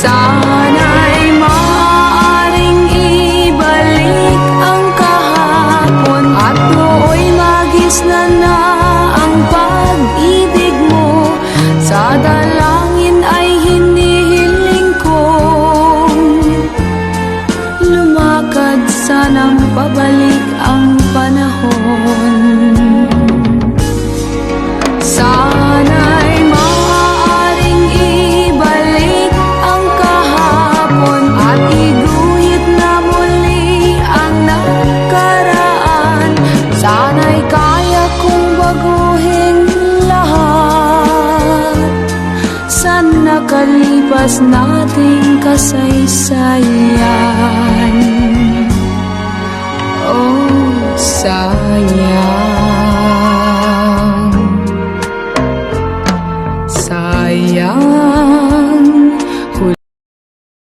Sana'y maaaring ibalik ang kahapon at nooy magisnan na ang pag-ibig mo. Sa dalangin ay hinihiling kong lumakad, sanang pabalik ang panahon. Sana'y maaaring ibalik ang kahapon at iguhit na muli ang nakaraan. Sana'y kaya kong baguhin lahat sa nakalipas nating kasaysayan.